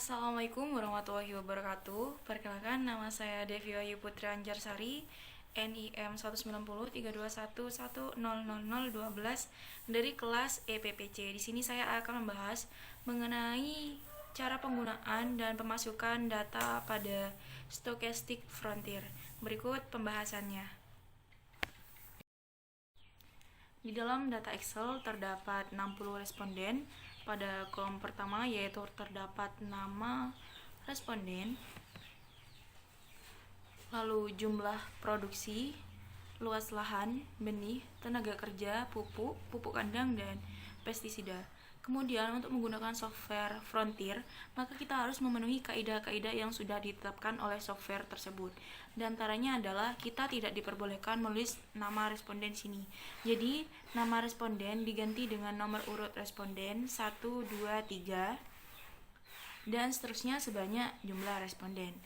Assalamualaikum warahmatullahi wabarakatuh. Perkenalkan, nama saya Devi Wahyu Putri Anjarsari, NIM 1903211000012 dari kelas EPPC. Di sini saya akan membahas mengenai cara penggunaan dan pemasukan data pada Stochastic Frontier. Berikut pembahasannya. Di dalam data Excel terdapat 60 responden. Pada kolom pertama yaitu terdapat nama responden, lalu jumlah produksi, luas lahan, benih, tenaga kerja, pupuk kandang, dan pestisida. Kemudian untuk menggunakan software Frontier, maka kita harus memenuhi kaidah-kaidah yang sudah ditetapkan oleh software tersebut. Di antaranya adalah kita tidak diperbolehkan menulis nama responden sini. Jadi, nama responden diganti dengan nomor urut responden 1, 2, 3 dan seterusnya sebanyak jumlah responden.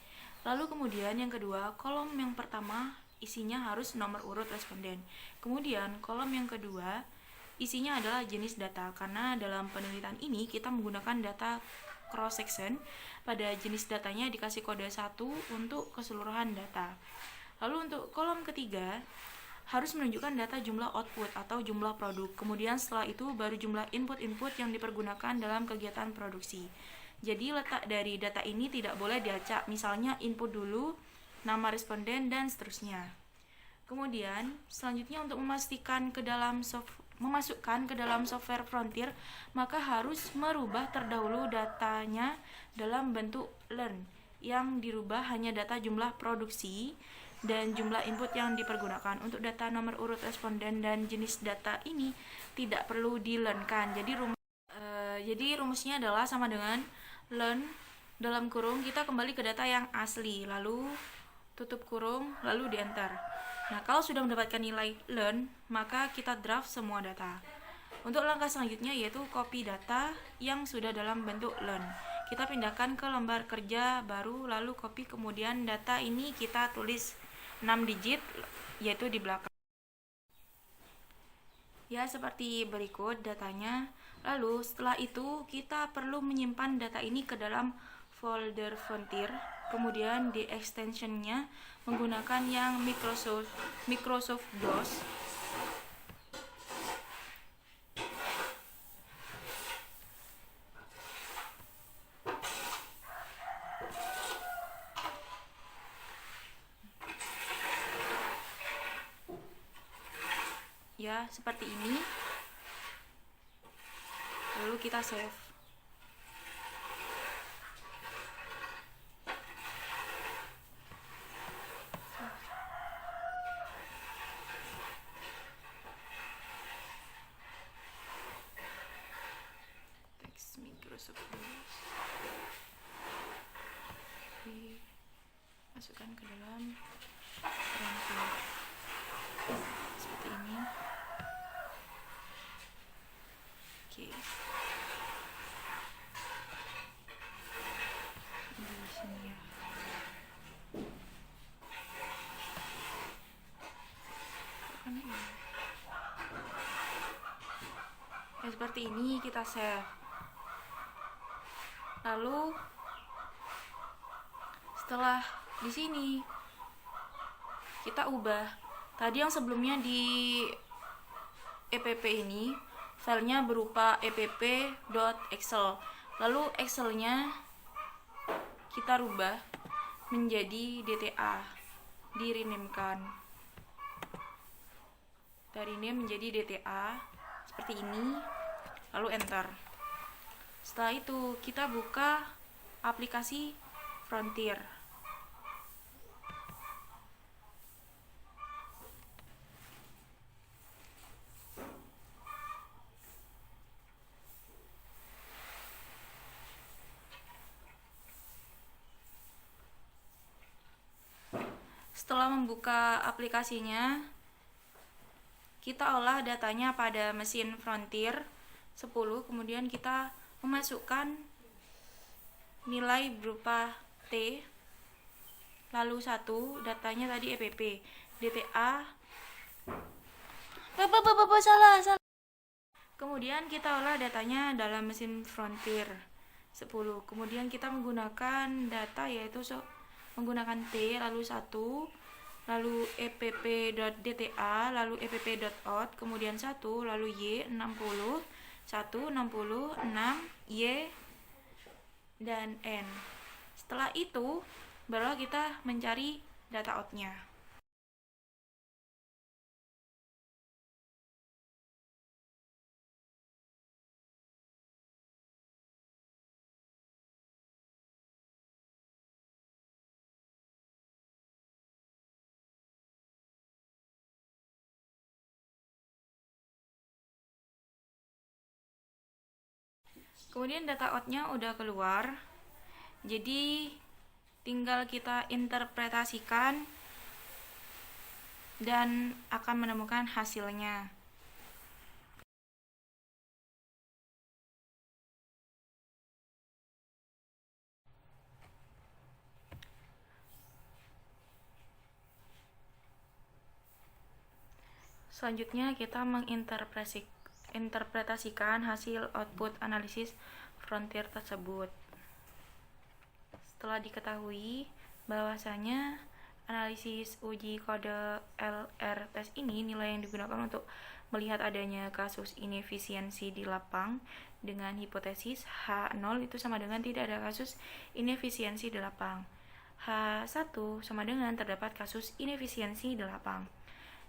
Lalu kemudian yang kedua, kolom yang pertama isinya harus nomor urut responden. Kemudian kolom yang kedua isinya adalah jenis data, karena dalam penelitian ini kita menggunakan data cross section. Pada jenis datanya dikasih kode 1 untuk keseluruhan data. Lalu untuk kolom ketiga harus menunjukkan data jumlah output atau jumlah produk. Kemudian setelah itu baru jumlah input-input yang dipergunakan dalam kegiatan produksi. Jadi letak dari data ini tidak boleh diacak, misalnya input dulu, nama responden, dan seterusnya. Kemudian selanjutnya untuk memasukkan ke dalam software Frontier, maka harus merubah terdahulu datanya dalam bentuk learn. Yang dirubah hanya data jumlah produksi dan jumlah input yang dipergunakan. Untuk data nomor urut responden dan jenis data ini tidak perlu di-learn-kan. Jadi rumusnya adalah sama dengan learn dalam kurung kita kembali ke data yang asli, lalu tutup kurung, lalu di enter. Nah, kalau sudah mendapatkan nilai learn, maka kita draft semua data. Untuk langkah selanjutnya yaitu copy data yang sudah dalam bentuk learn. Kita pindahkan ke lembar kerja baru, lalu copy, kemudian data ini kita tulis 6 digit yaitu di belakang. Ya, seperti berikut datanya. Lalu setelah itu kita perlu menyimpan data ini ke dalam folder Frontier. Kemudian di extensionnya menggunakan yang Microsoft DOS. Ya, seperti ini. Lalu kita save. Teks Microsoft DOS dimasukkan ke dalam Frontier. Seperti ini. Oke. Di sini ya. Ya, seperti ini kita save. Lalu setelah di sini kita ubah. Tadi yang sebelumnya di EPP ini filenya berupa epp.excel. Lalu Excelnya kita rubah menjadi DTA, di-rename-kan. Dari ini menjadi DTA seperti ini, lalu enter. Setelah itu kita buka aplikasi Frontier. Setelah membuka aplikasinya, kita olah datanya pada mesin Frontier 10, kemudian kita memasukkan nilai berupa T, lalu 1, datanya tadi EPP, DTA, salah. Kemudian kita olah datanya dalam mesin Frontier 10. Kemudian kita menggunakan data yaitu menggunakan T lalu 1 lalu epp.dta lalu epp.out kemudian 1 lalu y 60 1 60 6 y dan n. Setelah itu barulah kita mencari data outnya. Kemudian data outnya udah keluar, jadi tinggal kita interpretasikan dan akan menemukan hasilnya. Selanjutnya kita menginterpretasikan hasil output analisis frontier tersebut. Setelah diketahui bahwasanya analisis uji kode LR test ini nilai yang digunakan untuk melihat adanya kasus inefisiensi di lapang dengan hipotesis H0 itu sama dengan tidak ada kasus inefisiensi di lapang. H1 sama dengan terdapat kasus inefisiensi di lapang.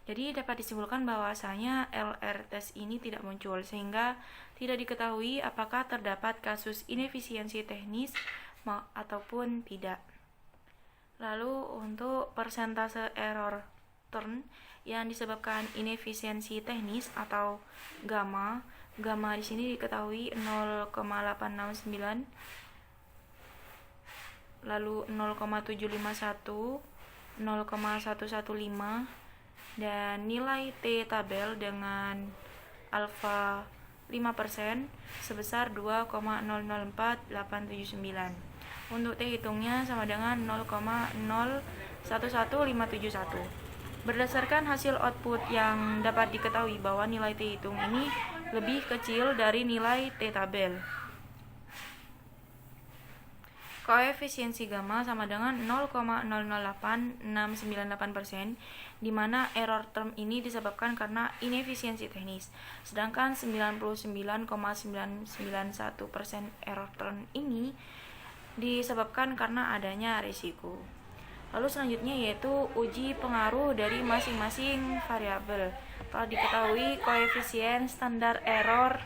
Jadi dapat disimpulkan bahwasanya LR test ini tidak muncul sehingga tidak diketahui apakah terdapat kasus inefisiensi teknis ataupun tidak. Lalu untuk persentase error turn yang disebabkan inefisiensi teknis atau gamma di sini diketahui 0,869 lalu 0,751 0,115 dan nilai T tabel dengan alfa 5% sebesar 2,004879. Untuk T hitungnya sama dengan 0,011571. Berdasarkan hasil output yang dapat diketahui bahwa nilai T hitung ini lebih kecil dari nilai T tabel. Koefisiensi gamma sama dengan 0,008698%, di mana error term ini disebabkan karena inefisiensi teknis. Sedangkan 99,991% error term ini disebabkan karena adanya risiko. Lalu selanjutnya yaitu uji pengaruh dari masing-masing variabel. Telah diketahui koefisien standar error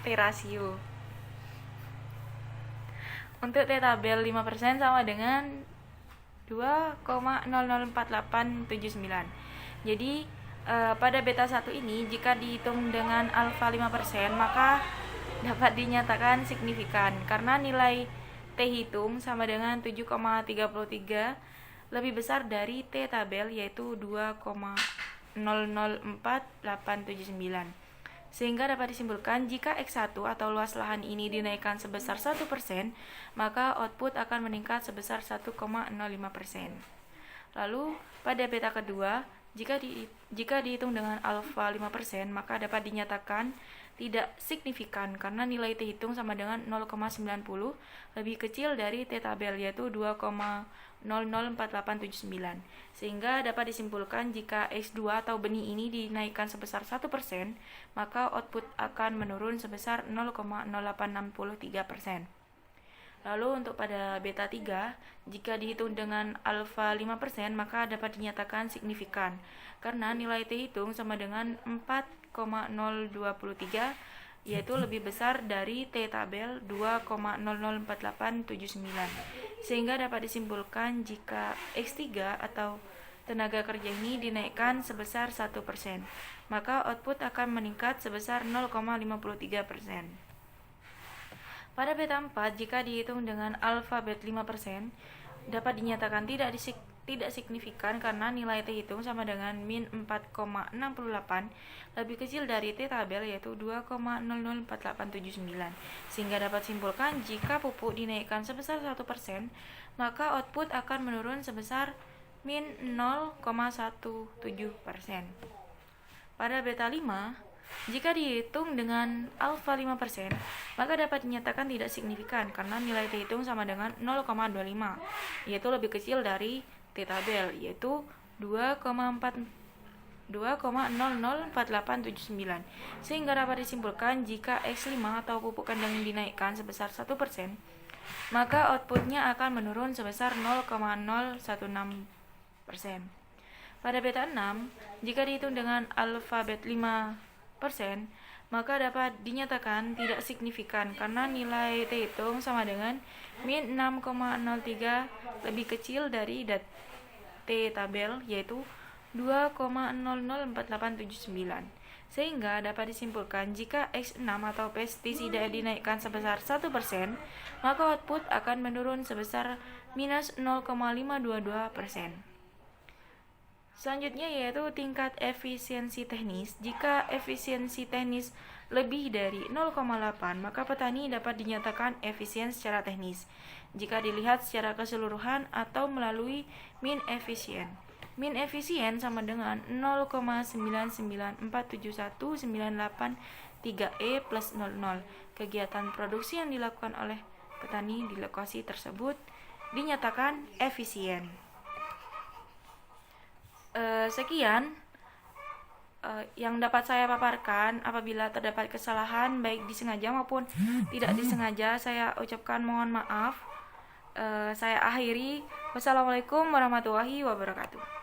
T rasio. Untuk T tabel 5% sama dengan 2,004879. Jadi pada beta 1 ini jika dihitung dengan alfa 5% maka dapat dinyatakan signifikan karena nilai T hitung sama dengan 7,33 lebih besar dari T tabel yaitu 2,004879. Sehingga dapat disimpulkan jika X1 atau luas lahan ini dinaikkan sebesar 1%, maka output akan meningkat sebesar 1,05%. Lalu pada beta kedua, jika dihitung dengan alfa 5%, maka dapat dinyatakan tidak signifikan karena nilai T hitung sama dengan 0,90 lebih kecil dari T tabel yaitu 2,004879. Sehingga dapat disimpulkan jika X2 atau benih ini dinaikkan sebesar 1%, maka output akan menurun sebesar 0,0863%. Lalu untuk pada beta 3, jika dihitung dengan alfa 5%, maka dapat dinyatakan signifikan karena nilai T hitung sama dengan 4,023 yaitu lebih besar dari T tabel 2,004879. Sehingga dapat disimpulkan jika X3 atau tenaga kerja ini dinaikkan sebesar 1%, maka output akan meningkat sebesar 0,53%. Pada beta 4, jika dihitung dengan alfabet 5%, dapat dinyatakan tidak signifikan karena nilai T hitung sama dengan min 4,68 lebih kecil dari T tabel yaitu 2,004879. Sehingga dapat simpulkan jika pupuk dinaikkan sebesar 1%, maka output akan menurun sebesar min 0,17%. Pada beta 5, Jika dihitung dengan alfa 5%, maka dapat dinyatakan tidak signifikan karena nilai T hitung sama dengan 0,25, yaitu lebih kecil dari T tabel, yaitu 2,004879. Sehingga dapat disimpulkan jika X5 atau pupuk kandang dinaikkan sebesar 1%, maka outputnya akan menurun sebesar 0,016%. Pada beta 6, jika dihitung dengan alfabet 5%, maka dapat dinyatakan tidak signifikan karena nilai T hitung sama dengan min 6,03 lebih kecil dari T tabel, yaitu 2,004879. Sehingga dapat disimpulkan jika X6 atau pestisida dinaikkan sebesar 1%, maka output akan menurun sebesar minus 0,522%. Selanjutnya yaitu tingkat efisiensi teknis. Jika efisiensi teknis lebih dari 0,8, maka petani dapat dinyatakan efisien secara teknis jika dilihat secara keseluruhan atau melalui min efisien. Min efisien sama dengan 0,9947198 plus 00. Kegiatan produksi yang dilakukan oleh petani di lokasi tersebut dinyatakan efisien. Sekian yang dapat saya paparkan. Apabila terdapat kesalahan baik disengaja maupun tidak disengaja, saya ucapkan mohon maaf. Saya akhiri. Wassalamualaikum warahmatullahi wabarakatuh.